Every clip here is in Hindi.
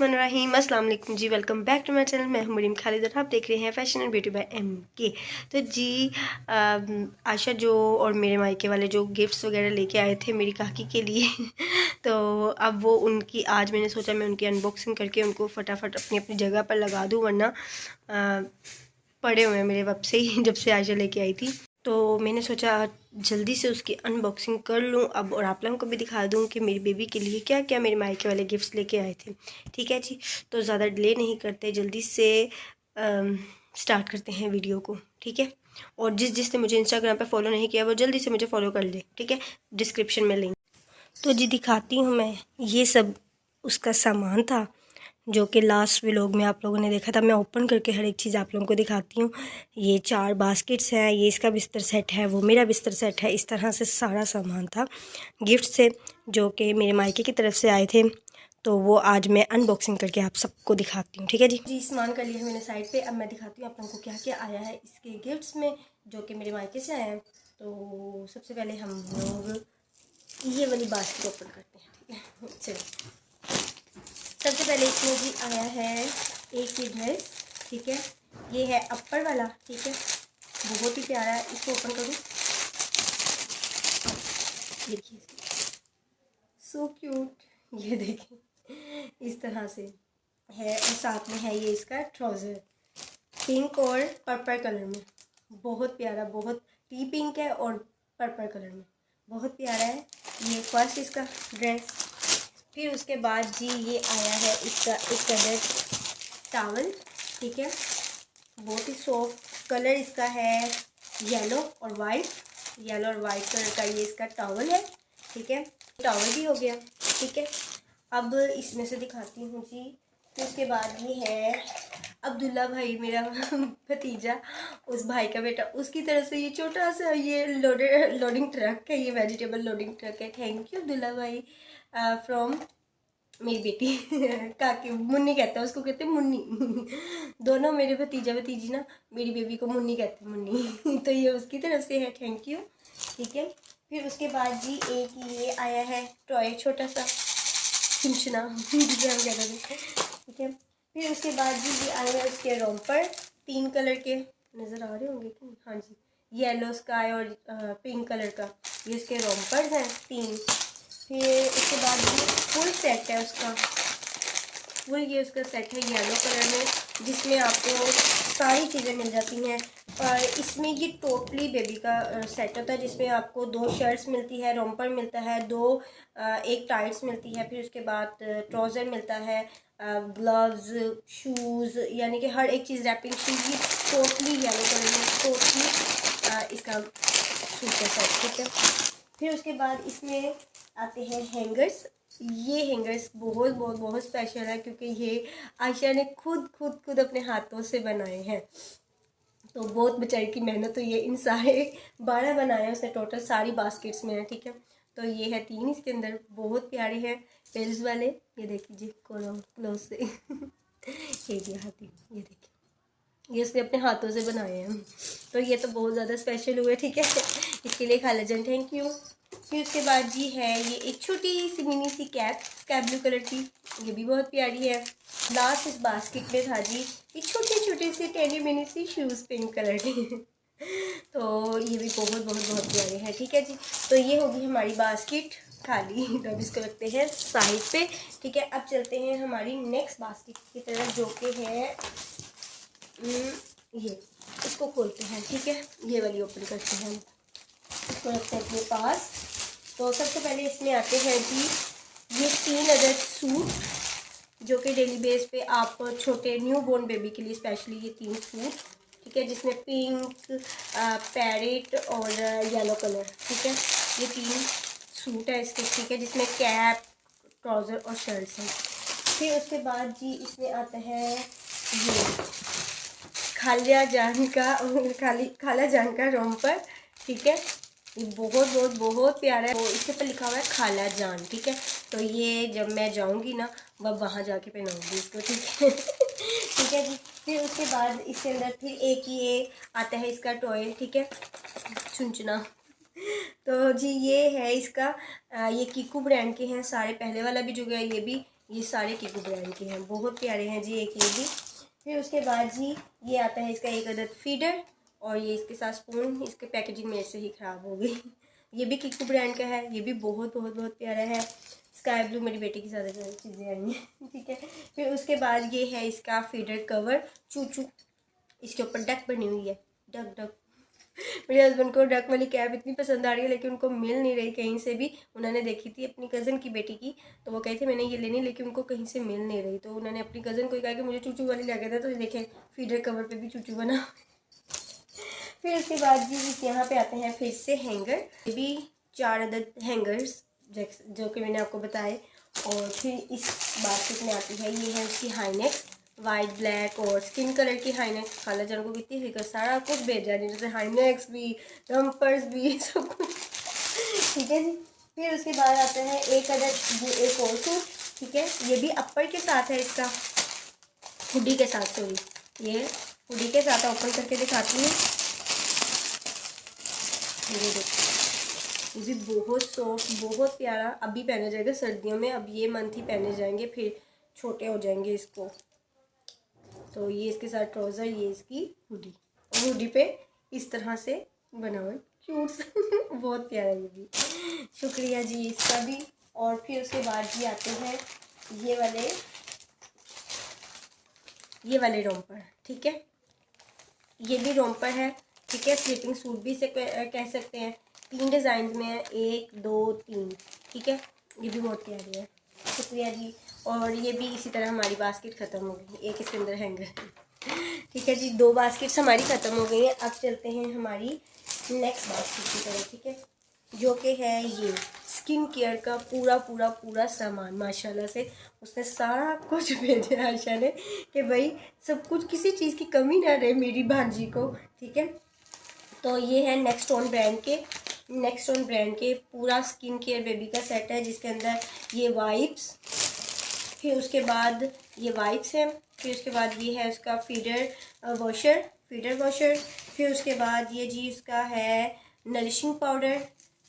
बिस्मिल्लाहिर्रहमानिर्रहीम। अस्सलाम वालेकुम जी, welcome back to my channel. मैं हूं मरीम खालिद और आप देख रहे हैं fashion and beauty by MK। तो जी आशा जो और मेरे मायके वाले जो गिफ्ट्स वगैरह लेके आए थे मेरी काकी के लिए तो अब वो उनकी आज मैंने सोचा मैं उनकी अनबॉक्सिंग करके उनको फटाफट अपनी अपनी जगह पर लगा दूँ, वरना पड़े हुए हैं मेरे वब से ही जब से आयशा लेके आई थी। तो मैंने सोचा जल्दी से उसकी अनबॉक्सिंग कर लूँ अब, और आप लोगों को भी दिखा दूँ कि मेरी बेबी के लिए क्या क्या मेरे मायके वाले गिफ्ट्स लेके आए थे। ठीक है जी, तो ज़्यादा डिले नहीं करते, जल्दी से स्टार्ट करते हैं वीडियो को। ठीक है, और जिसने मुझे इंस्टाग्राम पे फॉलो नहीं किया वो जल्दी से मुझे फॉलो कर ले। ठीक है, डिस्क्रिप्शन में लिंक। तो जी दिखाती हूँ मैं, ये सब उसका सामान था जो कि लास्ट व्लॉग में आप लोगों ने देखा था। मैं ओपन करके हर एक चीज़ आप लोगों को दिखाती हूँ। ये 4 बास्केट्स हैं, ये इसका बिस्तर सेट है, वो मेरा बिस्तर सेट है। इस तरह से सारा सामान था गिफ्ट से जो कि मेरे मायके की तरफ से आए थे। तो वो आज मैं अनबॉक्सिंग करके आप सबको दिखाती हूँ। ठीक है जी सामान कर लिया है मैंने साइड पे। अब मैं दिखाती हूँ आप लोगों को क्या क्या आया है इसके गिफ्ट्स में जो कि मेरे मायके से आया है। तो सबसे पहले हम लोग ये वाली बास्केट ओपन करते हैं। ठीक है, चलिए। सबसे पहले इसमें जी आया है एक ही ड्रेस। ठीक है, ये है अपर वाला। ठीक है, बहुत ही प्यारा है। इसको ओपन करूँ, देखिए सो क्यूट। ये देखिए इस तरह से है, और साथ में है ये इसका ट्राउज़र पिंक और पर्पल कलर में। बहुत प्यारा, बहुत टी पिंक है और पर्पल कलर में, बहुत प्यारा है। ये फर्स्ट इसका ड्रेस। फिर उसके बाद जी ये आया है इसका एक कलर टावल। ठीक है, बहुत ही सॉफ्ट कलर इसका है, येलो और वाइट। येलो और वाइट कलर का ये इसका टॉवल है। ठीक है, टॉवल भी हो गया। ठीक है, अब इसमें से दिखाती हूँ जी। फिर उसके बाद ये है अब्दुल्ला भाई, मेरा भतीजा, उस भाई का बेटा, उसकी तरफ से ये छोटा सा ये लोडिंग ट्रक है, ये वेजिटेबल लोडिंग ट्रक है। थैंक यू अब्दुल्ला भाई फ्रॉम मेरी बेटी काकी, मुन्नी कहते हैं उसको, कहते हैं मुन्नी दोनों मेरे भतीजा भतीजी ना मेरी बेबी को मुन्नी कहते हैं, मुन्नी तो ये उसकी तरफ से है, थैंक यू। ठीक है, फिर उसके बाद जी एक ये आया है टॉय, छोटा सा चिमचना जिसे हम कहते थे। ठीक है, फिर उसके बाद जी ये आए हैं उसके रोम्पर 3 कलर के, नज़र आ रहे होंगे कि हाँ जी, येलो स्काई और पिंक कलर का, ये उसके रोम्पर्स हैं 3। फिर उसके बाद ये फुल सेट है उसका, फुल ये उसका सेट है येलो कलर में, जिसमें आपको सारी चीज़ें मिल जाती हैं। और इसमें ये टोटली बेबी का सेट होता है, जिसमें आपको 2 शर्ट्स मिलती है, रोम्पर मिलता है 2, एक टाइट्स मिलती है, फिर उसके बाद ट्राउज़र मिलता है, ग्लव्स, शूज़, यानी कि हर एक चीज़, रैपिंग शूज़, ये टोटली येलो कलर में टोटली इसका सूट है सेट। ठीक है, फिर उसके बाद इसमें आते हैं हैंगर्स। ये हैंगर्स बहुत बहुत बहुत स्पेशल है, क्योंकि ये आयशा ने खुद अपने हाथों से बनाए हैं। तो बहुत बेचारी की मेहनत हुई है, इन सारे 12 बनाए हैं उसने टोटल, सारी बास्केट्स में है। ठीक है, तो ये है 3 इसके अंदर, बहुत प्यारे हैं पेल्स वाले। ये देख लीजिए क्लोज से ये जी हाथी, ये देखिए ये उसने अपने हाथों से बनाए हैं। तो ये तो बहुत ज़्यादा स्पेशल हुए। ठीक है, इसके लिए खाला जान थैंक यू। फिर उसके बाद जी है ये एक छोटी सी मिनी सी कैप, स्काई ब्लू कलर की, ये भी बहुत प्यारी है। लास्ट इस बास्केट में था जी ये छोटे से टेनी मिनी सी शूज़ पिंक कलर के तो ये भी बहुत बहुत बहुत प्यारे हैं। ठीक है जी, तो ये होगी हमारी बास्केट खाली, तो अब इसको रखते हैं साइड पे। ठीक है, अब चलते हैं हमारी नेक्स्ट बास्केट की तरफ, जो कि है ये, इसको खोलते हैं। ठीक है, ये वाली ओपन करते हैं, इसको रखते हैं अपने पास। तो सबसे पहले इसमें आते हैं जी ये 3 अदर सूट, जो कि डेली बेस पे आप छोटे न्यू बॉर्न बेबी के लिए स्पेशली ये 3 सूट। ठीक है, जिसमें पिंक, पैरेट और येलो कलर। ठीक है, ये 3 सूट है इसके। ठीक है, जिसमें कैप, ट्राउज़र और शर्ट्स हैं। फिर उसके बाद जी इसमें आता है ये खाला जान का रोम्पर। ठीक है, ये बहुत बहुत बहुत प्यारा है, वो इसके ऊपर लिखा हुआ है खाला जान। ठीक है, तो ये जब मैं जाऊंगी ना वह वहाँ जाके पहनाऊंगी इसको। ठीक है ठीक है जी, फिर उसके बाद इसके अंदर फिर एक ये आता है इसका टॉय। ठीक है, चुनचुना तो जी ये है इसका ये कीकू ब्रांड के हैं सारे, पहले वाला भी जो गया ये भी ये सारे कीकू ब्रांड के हैं, बहुत प्यारे हैं जी। एक ये भी, फिर उसके बाद जी ये आता है इसका एक अदद फीडर और ये इसके साथ स्पून। इसके पैकेजिंग मेरे से ही ख़राब हो गई। ये भी कीकू ब्रांड का है, ये भी बहुत बहुत बहुत प्यारा है। स्काई ब्लू मेरी बेटी की ज़्यादा चीज़ें आई हैं। ठीक है, फिर उसके बाद ये है इसका फीडर कवर चूचू। इसके ऊपर डक बनी हुई है, डक डक। मेरे हस्बैंड को डक वाली कैप इतनी पसंद आ रही है, लेकिन उनको मिल नहीं रही कहीं से भी। उन्होंने देखी थी अपनी कज़न की बेटी की, तो वो कहे थे मैंने ये लेनी, लेकिन उनको कहीं से मिल नहीं रही। तो उन्होंने अपनी कज़न को कहा कि मुझे चूचू वाली लगे था, तो ये देखें फीडर कवर पे भी चूचू बना। फिर उसके बाद जी यहाँ पे आते हैं फिर से हैंगर। ये भी 4 अदद हैंगर्स जो कि मैंने आपको बताए। और फिर इस बास्केट में आती है, ये है उसकी हाईनेक, वाइट ब्लैक और स्किन कलर की हाईनेक। खाला जान को कितनी फिक्र, सारा कुछ भेजा नहीं, जैसे हाईनेक्स भी, डम्पर्स भी, सब कुछ। ठीक है जी। फिर उसके बाद आता है एक अदद ये एक और सूट। ठीक है, ये भी अपर के साथ है, इसका हुडी के साथ। सॉरी, ये हुडी के साथ ओपन करके दिखाती हूँ। ये देखो, ये भी बहुत सॉफ्ट, बहुत प्यारा। अभी पहने जाएगा सर्दियों में, अब ये मंथ ही पहने जाएंगे, फिर छोटे हो जाएंगे इसको। तो ये इसके साथ ट्राउज़र, ये इसकी हुडी, और हुडी पे इस तरह से बना हुआ है क्यूट सा। बहुत प्यारा ये भी। शुक्रिया जी इसका भी। और फिर उसके बाद जी आते हैं ये वाले रोम्पर। ठीक है, ये भी रोम्पर है। ठीक है, स्लीपिंग सूट भी इसे कह सकते हैं। 3 डिज़ाइन में है, 1 2 3। ठीक है, ये भी बहुत प्यारी है। शुक्रिया जी। और ये भी इसी तरह हमारी बास्केट ख़त्म हो गई, एक इसके अंदर हैंगर। ठीक है जी, 2 बास्केट्स हमारी ख़त्म हो गई हैं। अब चलते हैं हमारी नेक्स्ट बास्केट की तरफ। ठीक है, जो कि है ये स्किन केयर का पूरा सामान। माशाल्लाह से उसने सारा कुछ भेजा है आयशा ने, कि भाई सब कुछ, किसी चीज़ की कमी ना रहे मेरी भांजी को। ठीक है, तो ये है नेक्स्टोन ब्रांड के पूरा स्किन केयर बेबी का सेट है, जिसके अंदर ये वाइप्स, फिर उसके बाद ये वाइप्स है, फिर उसके बाद ये है उसका फीडर वॉशर, फिर उसके बाद ये जी इसका है नरिशिंग पाउडर,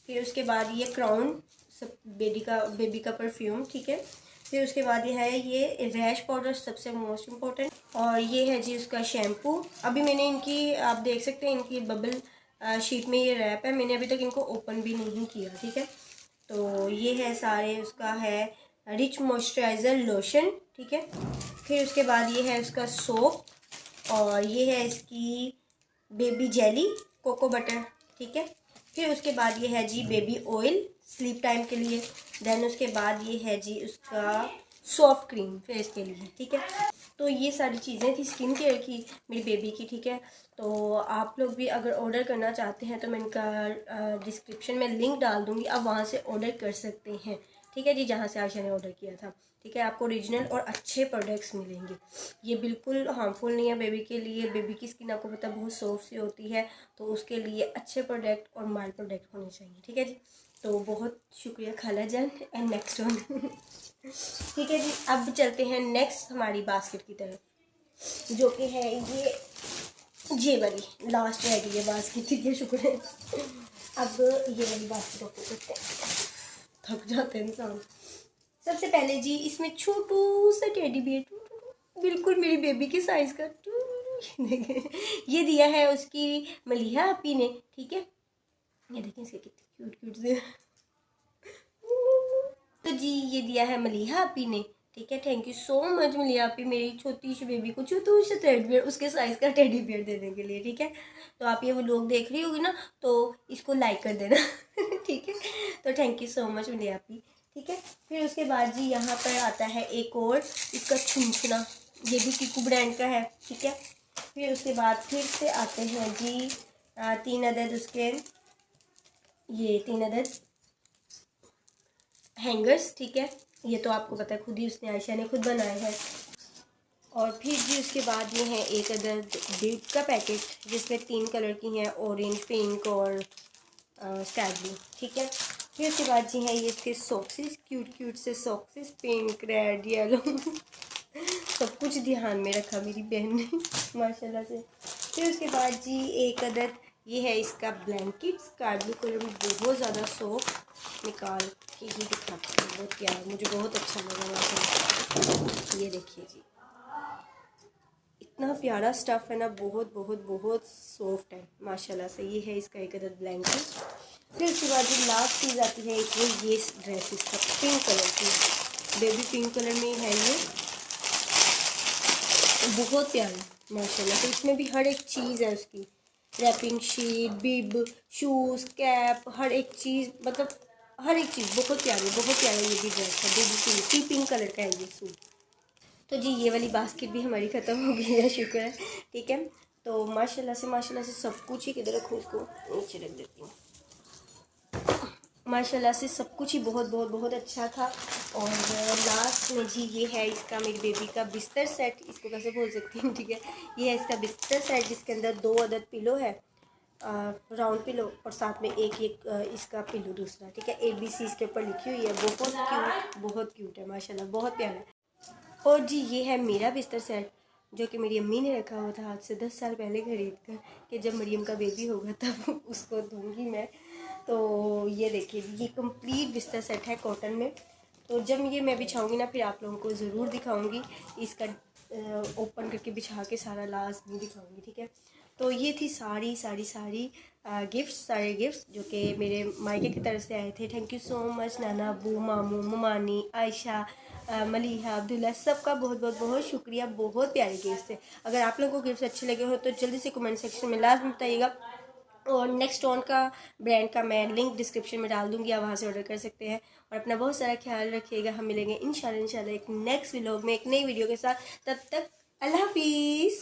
फिर उसके बाद ये क्राउन सब बेबी का परफ्यूम। ठीक है, फिर उसके बाद ये है ये रैश पाउडर, सबसे मोस्ट इम्पोर्टेंट। और ये है जी उसका शैम्पू। अभी मैंने इनकी, आप देख सकते हैं इनकी बबल शीट में ये रैप है, मैंने अभी तक इनको ओपन भी नहीं किया। ठीक है, तो ये है सारे, उसका है रिच मॉइस्चराइज़र लोशन। ठीक है, फिर उसके बाद ये है उसका सोप, और ये है इसकी बेबी जेली कोको बटर। ठीक है, फिर उसके बाद ये है जी बेबी ऑयल स्लीप टाइम के लिए। देन उसके बाद ये है जी उसका सॉफ्ट क्रीम फेस के लिए। ठीक है, तो ये सारी चीज़ें थी स्किन केयर की मेरी बेबी की। ठीक है, तो आप लोग भी अगर ऑर्डर करना चाहते हैं तो मैं इनका डिस्क्रिप्शन में लिंक डाल दूँगी, आप वहाँ से ऑर्डर कर सकते हैं। ठीक है जी, जहाँ से आयशा ने ऑर्डर किया था। ठीक है, आपको ओरिजिनल और अच्छे प्रोडक्ट्स मिलेंगे। ये बिल्कुल हार्मफुल नहीं है बेबी के लिए। बेबी की स्किन आपको पता है बहुत सॉफ्ट सी होती है, तो उसके लिए अच्छे प्रोडक्ट और माइल्ड प्रोडक्ट होने चाहिए। ठीक है जी, तो बहुत शुक्रिया खाला जान। And next one. ठीक है जी, अब चलते हैं नेक्स्ट हमारी बास्केट की तरफ, जो कि है ये वाली लास्ट रह गई है बास्केट। ठीक है, शुक्र है। अब ये वाली बास्केट ओपन करते हैं, थक जाते हैं इंसान। सबसे पहले जी इसमें छोटू सा टेडी बियर, बिल्कुल मेरी बेबी की साइज का। ये दिया है उसकी मलिहा आपी ने। ठीक है, ये देखें इसके कितने क्यूट से। तो जी ये दिया है मलिहा आपी ने। ठीक है, thank you so much Maliha आपी, मेरी छोटी सी बेबी को छोटू सा टेडी बियर, उसके साइज़ का टेडी बियर देने के लिए। ठीक है, तो आप ये वो लोग देख रही होगी ना, तो इसको लाइक कर देना। ठीक है, तो thank you so much Maliha आपी। ठीक है, फिर उसके बाद जी यहाँ पर आता है एक और इसका छुंछना, ये भी कीकू ब्रांड का है। ठीक है, फिर उसके बाद फिर से आते हैं जी 3 अदद उसके, ये 3 अदद हैंगर्स। ठीक है, ये तो आपको पता है, खुद ही उसने आयशा ने खुद बनाए हैं। और फिर जी उसके बाद ये है एक अदद डिप का पैकेट, जिसमें 3 कलर की हैं, ऑरेंज, पिंक और स्काई ब्लू। ठीक है, फिर उसके बाद जी है ये इसके सॉक्सेस, क्यूट से सॉक्सेस, पिंक, रेड, येलो। सब कुछ ध्यान में रखा मेरी बहन ने। माशाल्लाह से। फिर उसके बाद जी एक अदद ये है इसका ब्लैंकेट, स्काई ब्लू कलर में, बहुत ज़्यादा सॉफ्ट। निकाल के ही दिखाती हूँ, बहुत प्यारा, मुझे बहुत अच्छा लगा माशाल्लाह। ये देखिए जी, इतना प्यारा स्टफ़ है ना, बहुत बहुत बहुत सॉफ्ट है माशाल्लाह से। ये है इसका एक अदद ब्लैंकेट। फिर उसके बाद जो लास्ट चीज़ आती है एक, वो ये ड्रेस इसका पिंक कलर की, बेबी पिंक कलर में है ये, बहुत प्यारी माशाल्लाह। तो इसमें भी हर एक चीज़ है उसकी, रैपिंग शीट, बिब, शूज़, कैप, हर एक चीज़, मतलब हर एक चीज़ बहुत प्यारी, बहुत प्यारा ये भी ड्रेस है। बेबी पिंक कलर का है ये सूट। तो जी ये वाली बास्केट भी हमारी ख़त्म हो गई है, शुक्र है। ठीक है, तो माशाल्लाह से सब कुछ ही, किधर रखूँ इसको, नीचे रख देती हूँ। माशाल्लाह से सब कुछ ही बहुत बहुत बहुत अच्छा था। और लास्ट में जी ये है इसका मेरी बेबी का बिस्तर सेट, इसको कैसे बोल सकती हूँ, ठीक है। ये है इसका बिस्तर सेट जिसके अंदर 2 अदद पिलो है, राउंड पिलो, और साथ में एक एक इसका पिलो दूसरा, ठीक है। ABC इसके ऊपर लिखी हुई है, बहुत क्यूट है माशाल्लाह, बहुत प्यारा है। और जी ये है मेरा बिस्तर सेट, जो कि मेरी अम्मी ने रखा हुआ था आज से 10 साल पहले खरीद कर, कि जब मरियम का बेबी होगा तब उसको दूंगी मैं। तो ये देखिए, ये कंप्लीट बिस्तर सेट है कॉटन में। तो जब ये मैं बिछाऊंगी ना, फिर आप लोगों को ज़रूर दिखाऊंगी, इसका ओपन करके बिछा के सारा लास्ट में दिखाऊंगी, ठीक है। तो ये थी सारी गिफ्ट्स, सारे गिफ्ट्स जो कि मेरे मायके की तरफ से आए थे। थैंक यू सो मच नाना, अबू, मामू, ममानी, आयशा, मलिहा, अब्दुल्ला, सबका बहुत बहुत बहुत शुक्रिया। बहुत प्यारे गिफ्ट्स थे। अगर आप लोगों को गिफ्ट्स अच्छे लगे हो तो जल्दी से कमेंट सेक्शन में लाजमी बताइएगा। और नेक्स्ट ऑन का ब्रांड का मैं लिंक डिस्क्रिप्शन में डाल दूंगी, आप वहाँ से ऑर्डर कर सकते हैं। और अपना बहुत सारा ख्याल रखिएगा। हम मिलेंगे इंशाल्लाह एक नेक्स्ट व्लॉग में एक नई वीडियो के साथ। तब तक अल्लाह हाफिज़।